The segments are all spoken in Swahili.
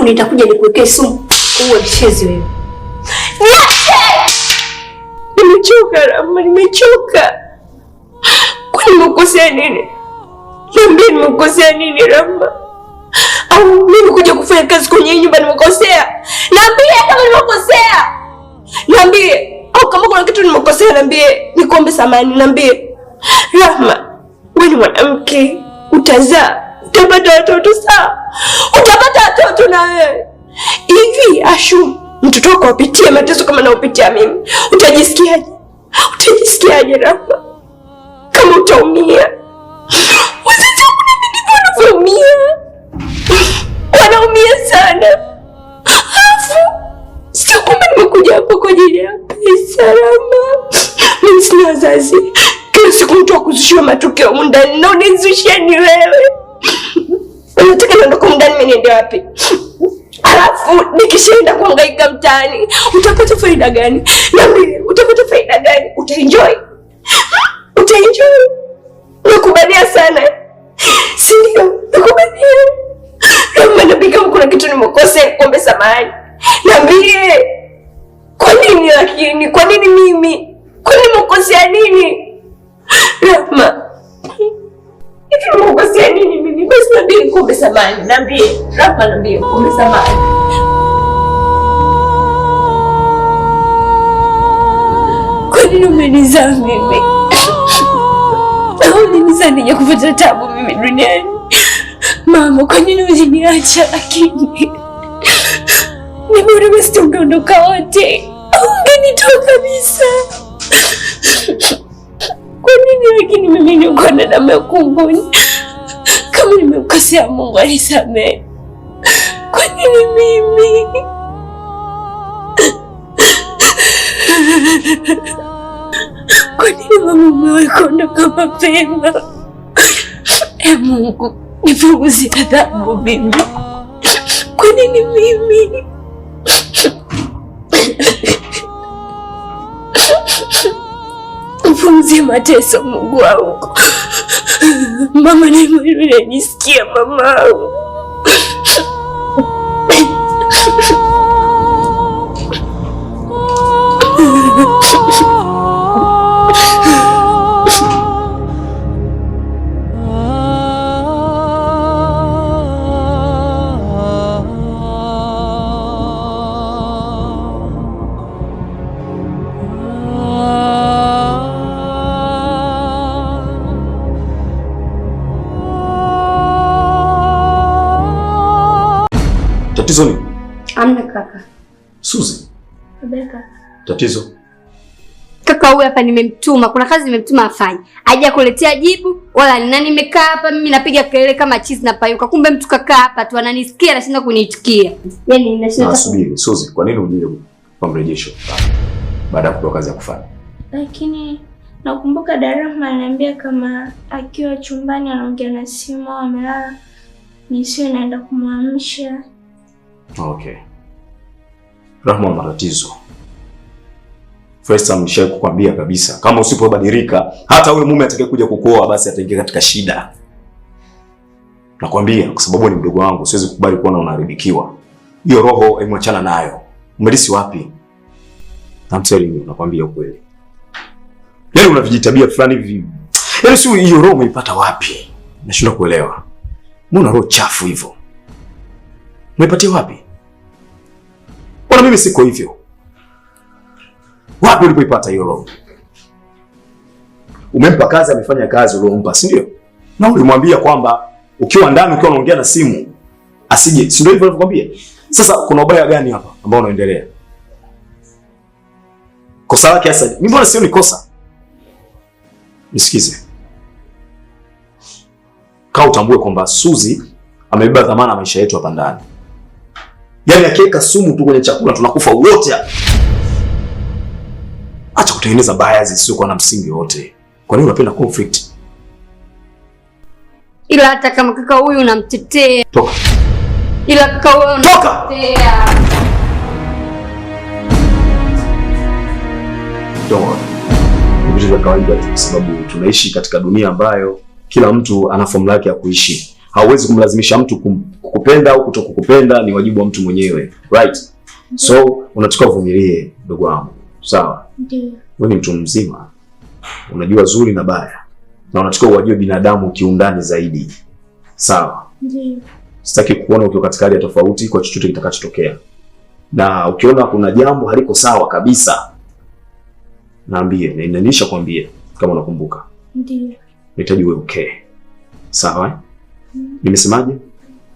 nitakuja nikuwekee sumu uwe mchezi wewe. Nimechoka Rahma, nimechoka. Kwani nimekosea nini? Niambie nimekosea nini Rahma? Au mimi kuja kufanya kazi kwenye nyumba nimekosea? Niambie kama nimekosea. Niambie. Au kama kuna kitu nimekosea niambie, nikuombe samahani niambie. Rahma, wewe ni mwanamke, utazaa, utapata watoto sawa? Utapata watoto na wewe. Hivi Ashu, mtoto wako apitie mateso kama naopitia mimi, utajisikiaje? Utajisikiaje Rahma? Kama utaumia. Wazazi wangu na mimi wanaumia. Wanaumia sana. Alafu sio kwamba nimekuja hapa kwa ajili ya pesa Rahma. Mimi sina wazazi. Kila siku mtu akuzushiwa matokeo mundani na unizushia ni wewe. Unataka niondoke mundani mimi niende wapi? Alafu nikishaenda kuhangaika mtaani, utapata faida gani? Niambie, utapata faida gani? Utaenjoy? Utaenjoy? Nakubalia sana. Si ndio? Nakubalia. Rahma, niambie kama kuna kitu nimekosea, kuombe samahani. Niambie. Kwa nini lakini? Kwa nini mimi? Kwa nini nimekosea nini? Rahma. Hivi nimekosea nini mimi? Basi niambie kuombe samahani. Niambie. Rahma, niambie kuombe samahani. Kwa nini umenizaa mimi? Au ulinizaa nije kupata tabu mimi duniani? Mama, kwa nini uliniacha lakini? Ni bora basi tungeondoka wote. Au ungenitoa kabisa. Kwa nini lakini mimi niko na damu ya kunguni? Kama nimekosea Mungu anisamehe. Kwa nini mimi? Kwa nini mama umeweka ondoka mapema? Mungu, nipunguzie adhabu mimi. Kwa nini mimi? Nipunguzie mateso Mungu wangu. Mama ni mwenye unanisikia mama wangu. Tatizo ni? Amna kaka. Suzi. Rebeka. Tatizo? Kaka huyu hapa nimemtuma, kuna kazi nimemtuma afanye. Haja kuletea jibu wala ni nani nimekaa hapa mimi napiga kelele kama chizi na payuka. Kumbe mtu kakaa hapa tu ananisikia anashinda kuniitikia. Yaani ninashinda. Subiri, Suzi, kwa nini uje kwa mrejesho baada ya kutoka kazi ya kufanya? Lakini nakumbuka Rahma ananiambia kama akiwa chumbani anaongea na simu au amelala nisiwe naenda kumwamsha. Okay. Rahma, matatizo. First time nishawahi kukwambia kabisa, kama usipobadilika, hata ule mume atakayekuja kukuoa basi ataingia katika shida. Nakwambia kwa sababu ni mdogo wangu, siwezi kukubali kuona unaharibikiwa. Hiyo roho imwachana nayo. Umelisi wapi? I'm telling you, nakwambia ukweli. Yaani unavijitabia fulani hivi. Yaani si hiyo roho umeipata wapi? Nashindwa kuelewa. Mbona roho chafu hivyo? Umeipatia wapi? Mbona mimi siko hivyo? Wapi ulipoipata hiyo roho? Umempa kazi, amefanya kazi uliompa, si ndio? Na ulimwambia kwamba ukiwa ndani ukiwa unaongea na simu asije, si ndio hivyo nilivyokuambia? Sasa kuna ubaya gani hapa ambao unaendelea? Kosa lake sasa. Mimi mbona sio ni kosa? Nisikize. Kaa utambue kwamba Suzi amebeba dhamana ya maisha yetu hapa ndani. Yaani akiweka sumu tu kwenye chakula tunakufa wote hapa. Acha kutengeneza bias zisizokuwa na msingi wote. Kwa nini unapenda conflict? Ila hata kama kaka huyu unamtetea. Toka. Ila kaka huyu unamtetea. Toka. Ni vitu vya kawaida tu, kwa sababu tunaishi katika dunia ambayo kila mtu ana formula yake ya kuishi. hauwezi kumlazimisha mtu kukupenda au kutokukupenda, ni wajibu wa mtu mwenyewe, right? So unatakiwa uvumilie ndugu wangu, sawa? Ndio. Wewe ni mtu mzima, unajua zuri na baya, na unatakiwa uwajue binadamu kiundani zaidi, sawa? Ndio. Sitaki kuona ukiwa katika hali ya tofauti kwa chochote kitakachotokea, na ukiona kuna jambo haliko sawa kabisa, naambie, na inanisha kwambie kama unakumbuka. Ndio. Nahitaji uwe okay, sawa? Nimesemaje?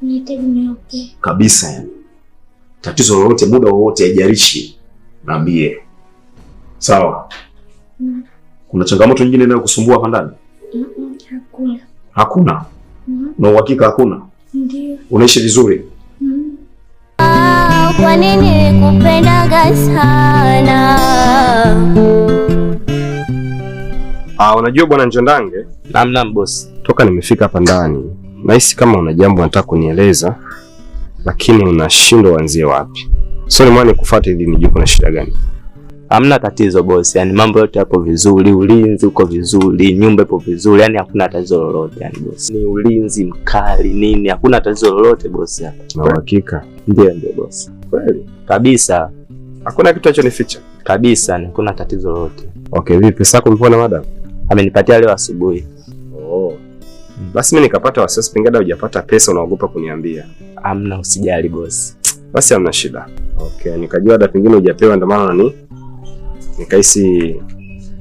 Nahitaji ni okay Kabisa yani. Tatizo lolote muda wowote haijalishi, naambie. Sawa? Kuna changamoto nyingine inayokusumbua hapa ndani? Hakuna. Hakuna? Na uhakika hakuna? Ndio. Unaishi vizuri? Kwa nini kupendaga sana? Unajua bwana Njondange? Naam boss. Toka nimefika hapa ndani, nahisi kama una jambo unataka kunieleza, lakini unashindwa uanzie wapi. So ni maana nikufuate ili nijue kuna shida gani. Hamna tatizo boss, yani mambo yote yapo vizuri, ulinzi uko vizuri, nyumba ipo vizuri, yani hakuna tatizo lolote yani boss. Ni ulinzi mkali nini, hakuna tatizo lolote boss hapa. Na uhakika? Ndio boss. Kweli? Kabisa. Hakuna kitu achonificha? Kabisa, hakuna tatizo lolote. Okay, vipi pesa yako umepewa na madam? Amenipatia leo asubuhi. Oh. Basi mimi nikapata wasiwasi pengine hujapata pesa, unaogopa kuniambia. Hamna, usijali boss. Basi hamna shida. Okay, nikajua hata pengine hujapewa ndio maana nani? Nikahisi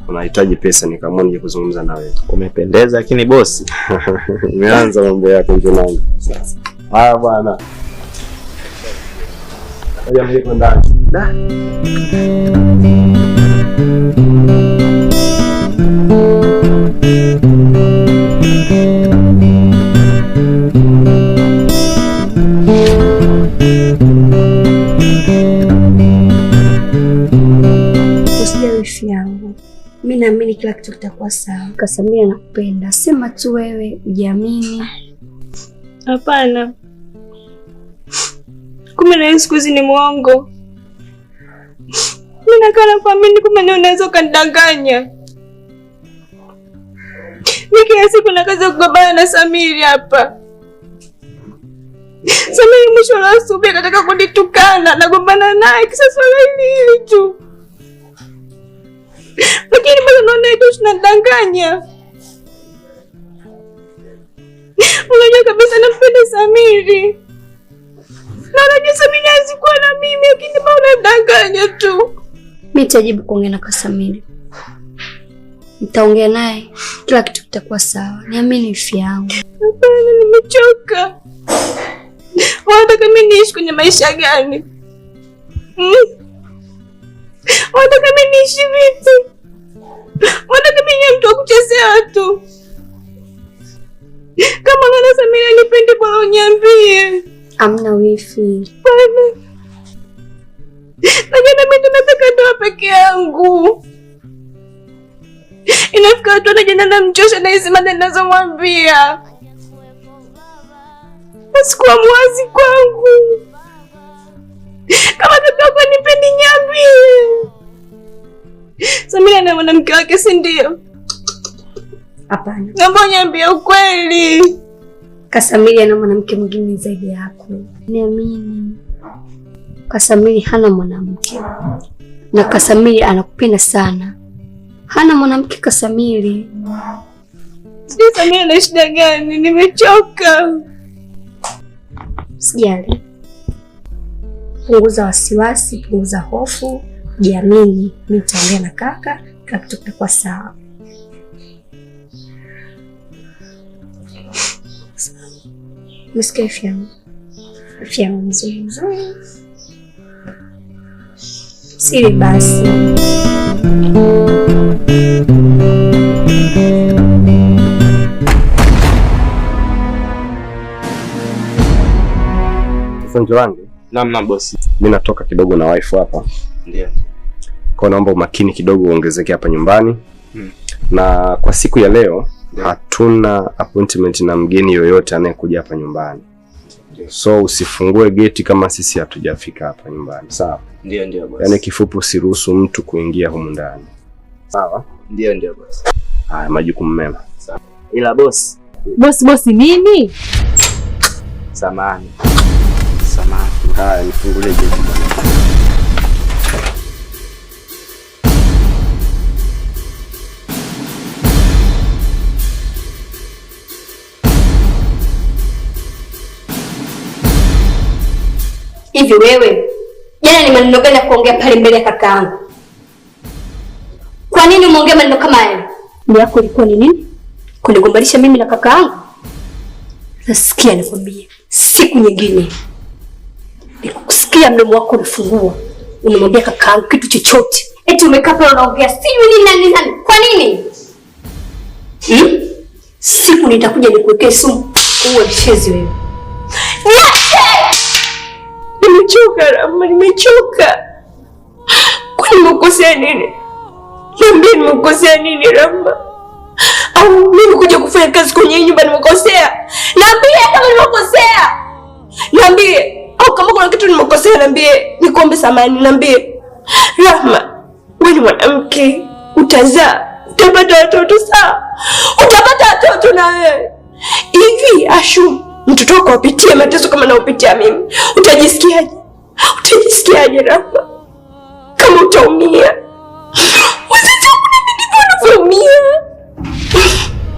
unahitaji pesa, nikaamua nije kuzungumza na wewe. Umependeza lakini boss. Umeanza mambo yako Njondange. Sasa. Bwana. Ngoja mliko ndani. Usijali yangu. Mimi naamini kila kitu kitakuwa sawa. Kasamia nakupenda. Sema tu wewe ujiamini. Hapana. Kumbe na siku hizi ni mwongo. Mimi nakana kuamini kumbe ni unaweza kunidanganya. Mimi kila siku nakaza kugombana na Samiri hapa. Samiri mwisho wa asubuhi akataka kunitukana, nagombana naye kisa swala hili tu. Lakini bado naona hiyo tunadanganya. Unajua kabisa nampenda Samiri. Na unajua Samiri hazikuwa na mimi, lakini bado unadanganya tu. Mimi nitajibu kuongea na Kasamiri. Nitaongea naye, kila kitu kitakuwa sawa. Niamini ifi yangu. Hapana, nimechoka. Wanataka mimi niishi kwenye maisha gani? Wanataka mimi niishi vipi? Wanataka mimi niwe mtu wa kuchezea tu. Kama unaona Samiri anipende bora uniambie. Amna wifi. Bana. Lakini mimi tunataka ndoa peke yangu. Inafika watu wanajana na mchosha na hizi maneno ninazomwambia. Sikuwa mwazi kwangu. Kama tatoka nipendi niambie. Samiri ana mwanamke wake si ndio? Hapana. Naomba uniambie ukweli. Kasamiri ana mwanamke mwingine zaidi yako. Niamini. Kasamiri hana mwanamke. Na Kasamiri anakupenda sana. Hana mwanamke Kasamiri. Sijui Samiri ana shida gani, nimechoka. Sijali. Punguza wasiwasi, punguza hofu, jiamini. Mimi nitaongea na kaka, kila kitu kitakuwa sawa. Msikia fiamu. Fiamu mzuri. Siri basi. Njondange? Naam boss. Mimi natoka kidogo na wife hapa. Ndio. Kwa naomba umakini kidogo uongezeke hapa nyumbani. Na kwa siku ya leo hatuna appointment na mgeni yoyote anayekuja hapa nyumbani. So usifungue geti kama sisi hatujafika hapa nyumbani. Sawa? Ndio boss. Yaani kifupi usiruhusu mtu kuingia humu ndani. Sawa? Ndio boss. Haya, majukumu mema. Ila boss. Boss nini? Samahani. Haya, nifungulie geti bwana. Hivi wewe, jana ni maneno gani ya kuongea pale mbele ya kakaangu? Kwa nini umeongea maneno kama hayo? Ni yako ilikuwa ni nini? Kunigombanisha mimi na kakaangu? Nasikia nikwambie, siku nyingine nikusikia mdomo wako unafungua, unamwambia kakaangu kitu chochote. Eti umekaa pale unaongea sijui nini. Kwa nini? Siku nitakuja nikuwekee sumu, uwe mchezi wewe. Nimechoka Rahma, nimechoka. Kwani nimekosea nini? Niambie nimekosea nini Rahma? Au mimi kuja kufanya kazi kwenye nyumba nimekosea? Niambie kama nimekosea. Niambie. Au kama kuna kitu nimekosea niambie, nikuombe samahani niambie. Rahma, wewe ni mwanamke, utazaa, utapata watoto sawa? Utapata watoto na wewe. Hivi Ashu, mtoto wako apitie mateso kama naopitia mimi, utajisikiaje? Utajisikiaje Rahma? Kama utaumia. Watoto wanaumia.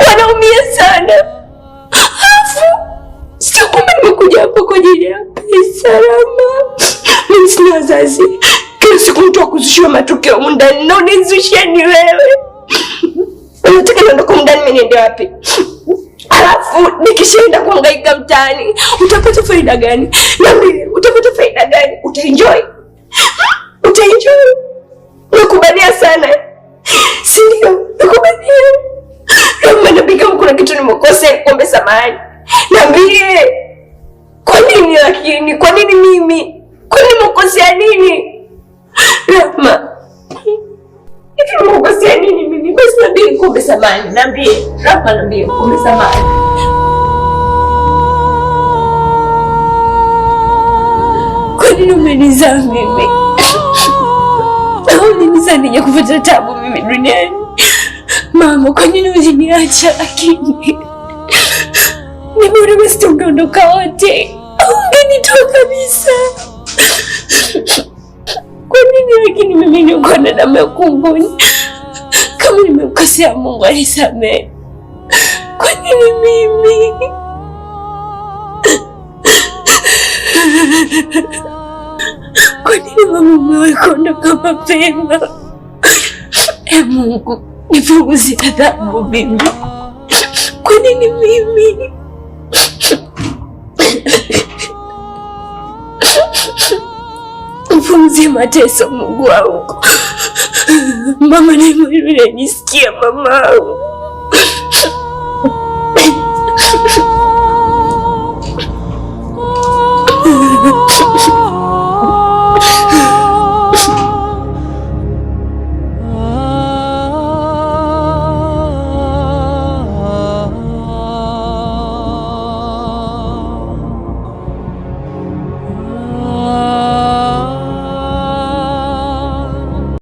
Wanaumia sana. Afu sio kwamba nimekuja hapa kwa ajili ya pesa Rahma. Mimi sina wazazi. Kila siku mtu akuzushiwa matokeo mundani na unizushia ni wewe. Unataka niondoke mundani mimi niende wapi? Alafu nikishaenda kuhangaika mtaani, utapata faida gani? Niambie, utapata faida gani? Utaenjoy? Utaenjoy? Nakubalia sana. Si ndio? Nakubalia. Rahma, niambie kama kuna kitu nimekosea, kuombe samahani. Niambie. Kwa nini lakini? Kwa nini mimi? Kwa nini nimekosea nini? Rahma. Hivi nimekosea nini mimi? Basi niambie kuombe samahani. Niambie. Rahma, niambie kuombe samahani. Kwa nini umenizaa mimi? Au umenizaa nije kupata tabu mimi duniani? Mama, kwa nini uliniacha lakini? Ni bora basi tungeondoka wote. Au ungenitoa kabisa. Kwa nini lakini mimi niko na damu ya kunguni? Kama nimekosea Mungu anisamehe. Kwa nini mimi? Kwa nini mama umewahi kuondoka mapema? Mungu, nipunguzie adhabu mimi. Kwa nini mimi? Nipunguzie mateso Mungu wangu. Mama, ni mwenye nisikia mama wangu.